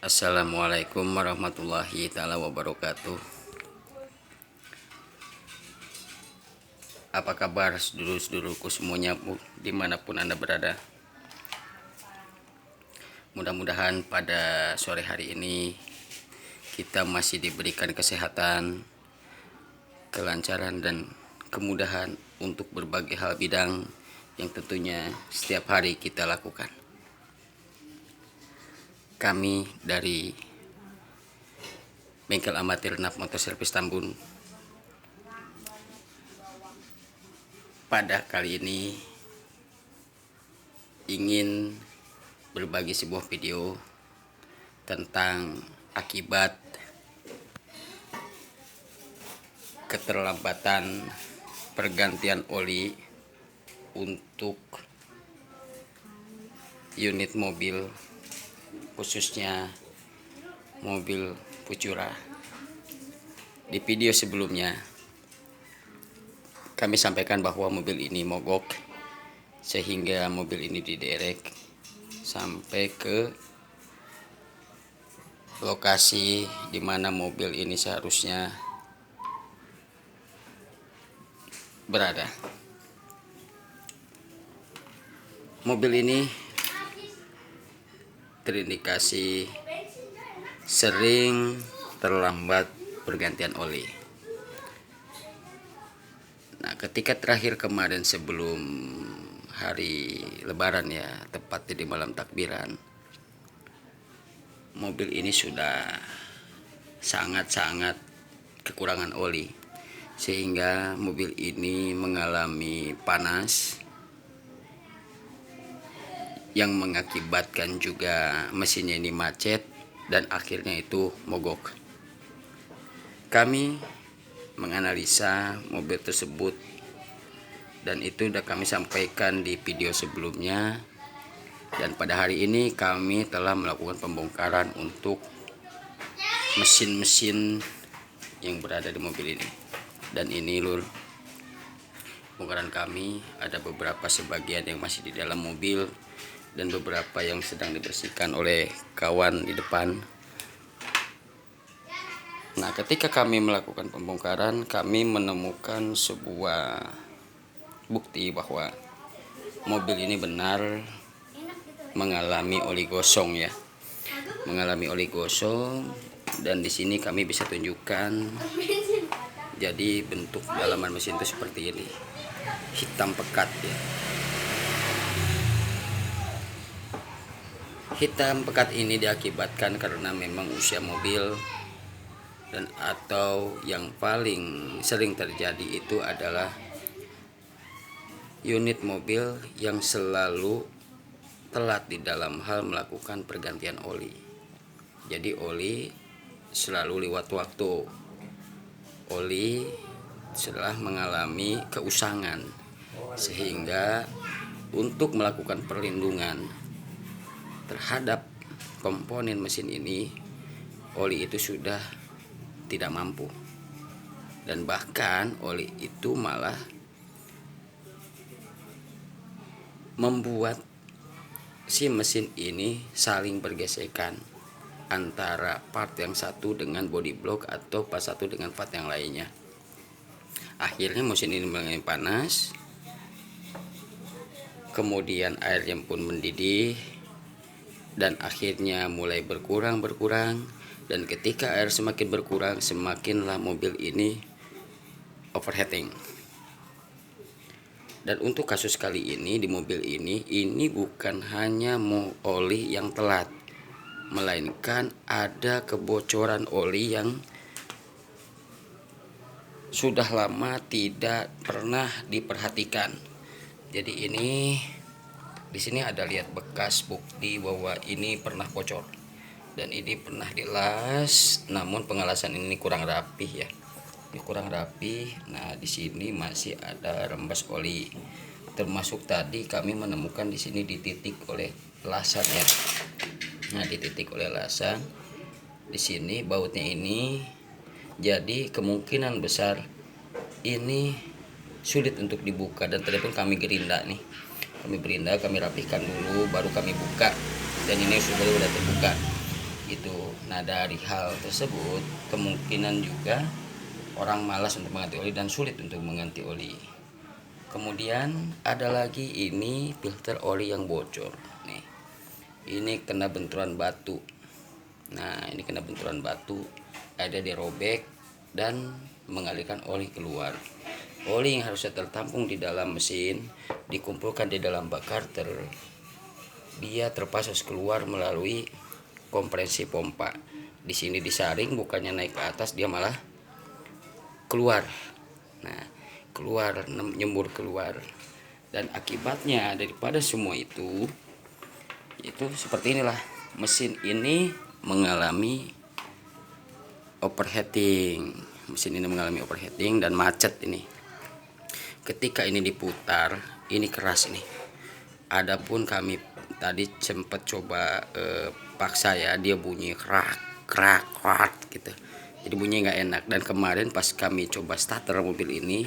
Assalamualaikum warahmatullahi taala wabarakatuh. Apa kabar sedulur-sedulurku semuanya dimanapun Anda berada? Mudah-mudahan pada sore hari ini kita masih diberikan kesehatan, kelancaran dan kemudahan untuk berbagai hal bidang yang tentunya setiap hari kita lakukan. Kami dari Bengkel Amatir NAF Motor Service Tambun pada kali ini ingin berbagi sebuah video tentang akibat keterlambatan pergantian oli untuk unit mobil, khususnya mobil Pucura. Di video sebelumnya kami sampaikan bahwa mobil ini mogok sehingga mobil ini diderek sampai ke lokasi di mana mobil ini seharusnya berada. Mobil ini terindikasi sering terlambat pergantian oli. Nah, ketika terakhir kemarin sebelum hari Lebaran ya, tepatnya di malam takbiran, mobil ini sudah sangat-sangat kekurangan oli, sehingga mobil ini mengalami panas yang mengakibatkan juga mesinnya ini macet dan akhirnya itu mogok. Kami menganalisa mobil tersebut dan itu sudah kami sampaikan di video sebelumnya, dan pada hari ini kami telah melakukan pembongkaran untuk mesin-mesin yang berada di mobil ini. Dan ini lur, bongkaran kami ada beberapa sebagian yang masih di dalam mobil dan beberapa yang sedang dibersihkan oleh kawan di depan. Nah, ketika kami melakukan pembongkaran, kami menemukan sebuah bukti bahwa mobil ini benar mengalami oli gosong ya. Mengalami oli gosong, dan di sini kami bisa tunjukkan. Jadi bentuk dalaman mesin itu seperti ini. Hitam pekat ya. Hitam pekat ini diakibatkan karena memang usia mobil, dan atau yang paling sering terjadi itu adalah unit mobil yang selalu telat di dalam hal melakukan pergantian oli. Jadi oli selalu lewat waktu. Oli setelah mengalami keusangan, sehingga untuk melakukan perlindungan terhadap komponen mesin ini, oli itu sudah tidak mampu, dan bahkan oli itu malah membuat si mesin ini saling bergesekan antara part yang satu dengan body block atau part satu dengan part yang lainnya. Akhirnya mesin ini mulai panas, kemudian airnya pun mendidih, dan akhirnya mulai berkurang, dan ketika air semakin berkurang, semakinlah mobil ini overheating. Dan untuk kasus kali ini di mobil ini bukan hanya oli yang telat, melainkan ada kebocoran oli yang sudah lama tidak pernah diperhatikan. Jadi ini di sini ada lihat bekas bukti bahwa ini pernah bocor, dan ini pernah dilas, namun pengelasan ini kurang rapi ya. Ini kurang rapi. Nah, di sini masih ada rembes oli. Termasuk tadi kami menemukan di sini dititik oleh lasan ya. Nah, dititik oleh lasan. Di sini bautnya ini. Jadi kemungkinan besar ini sulit untuk dibuka, dan tadi pun kami gerinda nih. Kami rapihkan dulu baru kami buka, dan ini sudah terbuka. gitu. Nah, dari hal tersebut kemungkinan juga orang malas untuk mengganti oli dan sulit untuk mengganti oli. Kemudian ada lagi ini filter oli yang bocor nih. Ini kena benturan batu. Nah, ini kena benturan batu, ada dirobek dan mengalirkan oli keluar. Oli yang harusnya tertampung di dalam mesin dikumpulkan di dalam bak karter. Dia terpasang keluar melalui kompresi pompa. Di sini disaring, bukannya naik ke atas, dia malah keluar. Nah, keluar, nyembur keluar. Dan akibatnya daripada semua itu seperti inilah, mesin ini mengalami overheating. Mesin ini mengalami overheating dan macet ini. Ketika ini diputar, ini keras ini. Adapun kami tadi sempat coba paksa ya, dia bunyi krak gitu. Jadi bunyinya nggak enak. Dan kemarin pas kami coba starter mobil ini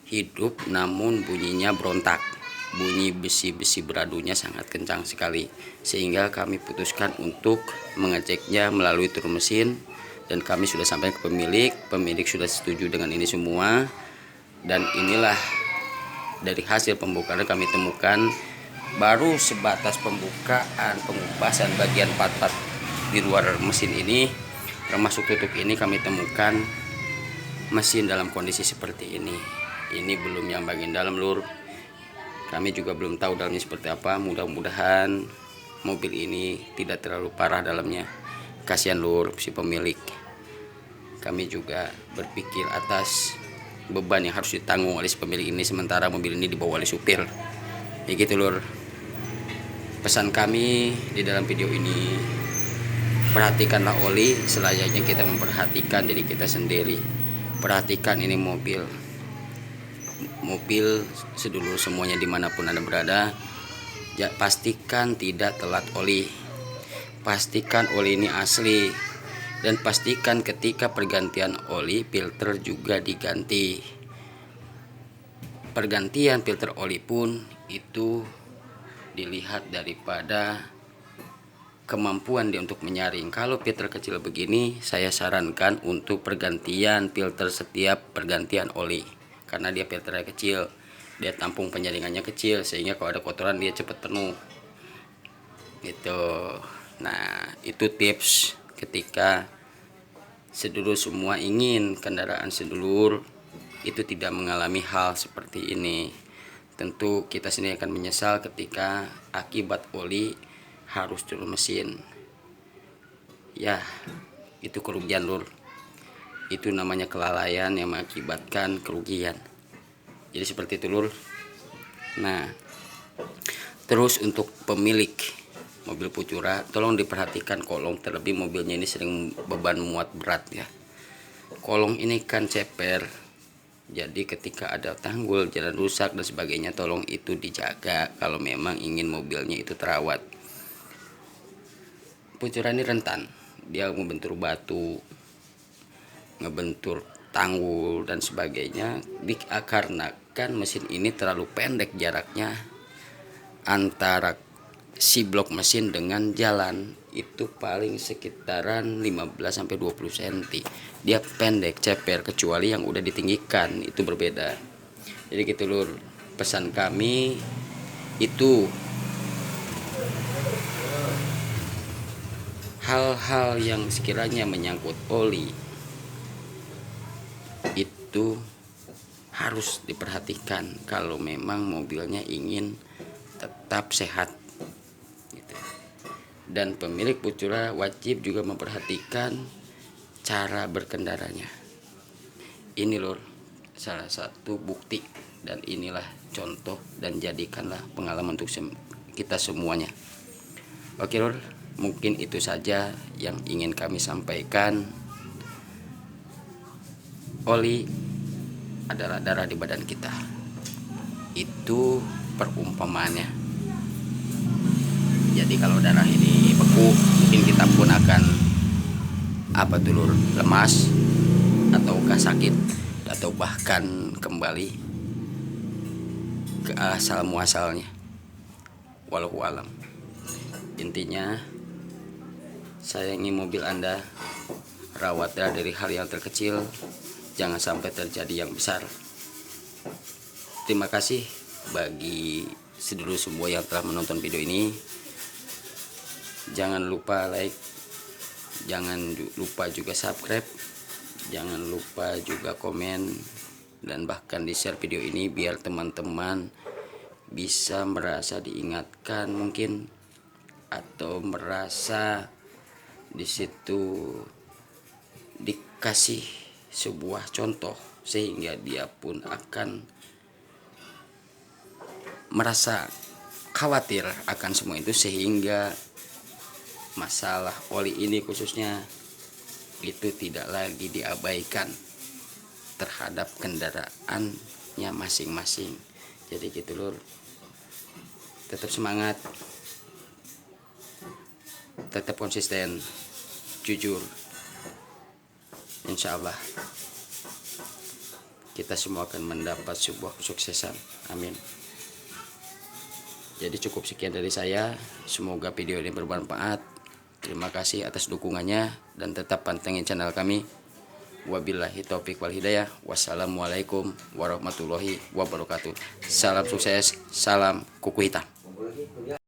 hidup, namun bunyinya berontak. Bunyi besi-besi beradunya sangat kencang sekali. Sehingga kami putuskan untuk mengeceknya melalui turun mesin. Dan kami sudah sampai ke pemilik. Pemilik sudah setuju dengan ini semua. Dan inilah dari hasil pembongkaran kami temukan baru sebatas pembukaan, pengupasan bagian part-part di luar mesin ini, termasuk tutup ini, kami temukan mesin dalam kondisi seperti ini. Ini belum yang bagian dalam, lur. Kami juga belum tahu dalamnya seperti apa. Mudah-mudahan mobil ini tidak terlalu parah dalamnya. Kasihan, lur, si pemilik. Kami juga berpikir atas beban yang harus ditanggung oleh si pemilik ini, sementara mobil ini dibawa oleh supir. Ya gitu, lur. Pesan kami di dalam video ini, perhatikanlah oli selayaknya kita memperhatikan diri kita sendiri. Perhatikan ini mobil sedulur semuanya dimanapun Anda berada. Ya, pastikan tidak telat oli. Pastikan oli ini asli. Dan pastikan ketika pergantian oli, filter juga diganti. Pergantian filter oli pun itu dilihat daripada kemampuan dia untuk menyaring. Kalau filter kecil begini, saya sarankan untuk pergantian filter setiap pergantian oli. Karena dia filternya kecil, dia tampung penyaringannya kecil, sehingga kalau ada kotoran dia cepat penuh. Gitu. Nah, itu tips ketika sedulur semua ingin kendaraan sedulur itu tidak mengalami hal seperti ini. Tentu kita sendiri akan menyesal ketika akibat oli harus turun mesin. Ya, itu kerugian, lur. Itu namanya kelalaian yang mengakibatkan kerugian. Jadi seperti itu, lur. Nah, terus untuk pemilik mobil Pucura, tolong diperhatikan kolong, terlebih mobilnya ini sering beban muat berat ya. Kolong ini kan ceper, jadi ketika ada tanggul, jalan rusak dan sebagainya, tolong itu dijaga kalau memang ingin mobilnya itu terawat. Pucura ini rentan, dia membentur batu, ngebentur tanggul dan sebagainya, dikarenakan mesin ini terlalu pendek jaraknya antara si blok mesin dengan jalan, itu paling sekitaran 15-20 cm. Dia pendek, ceper, kecuali yang udah ditinggikan itu berbeda. Jadi gitu, lur. Pesan kami itu hal-hal yang sekiranya menyangkut oli itu harus diperhatikan kalau memang mobilnya ingin tetap sehat. Dan pemilik Pucura wajib juga memperhatikan cara berkendaranya. Ini, lur, salah satu bukti, dan inilah contoh, dan jadikanlah pengalaman untuk kita semuanya. Oke, lur, mungkin itu saja yang ingin kami sampaikan. Oli adalah darah di badan kita. Itu perumpamaannya. Jadi kalau darah ini beku, mungkin kita pun akan lemas, ataukah sakit, atau bahkan kembali ke asal muasalnya. Walau alam. Intinya sayangi mobil Anda, rawatlah dari hal yang terkecil, jangan sampai terjadi yang besar. Terima kasih bagi sedulur semua yang telah menonton video ini. Jangan lupa like, jangan lupa juga subscribe, jangan lupa juga komen, dan bahkan di share video ini biar teman-teman bisa merasa diingatkan mungkin, atau merasa di situ dikasih sebuah contoh sehingga dia pun akan merasa khawatir akan semua itu, sehingga masalah oli ini khususnya itu tidak lagi diabaikan terhadap kendaraannya masing-masing. Jadi gitu lur, tetap semangat, tetap konsisten, jujur. Insya Allah kita semua akan mendapat sebuah kesuksesan. Amin. Jadi cukup sekian dari saya. Semoga video ini bermanfaat. Terima kasih atas dukungannya dan tetap pantengin channel kami. Wabillahi taufik wal hidayah. Wassalamualaikum warahmatullahi wabarakatuh. Salam sukses, salam kuku hitam.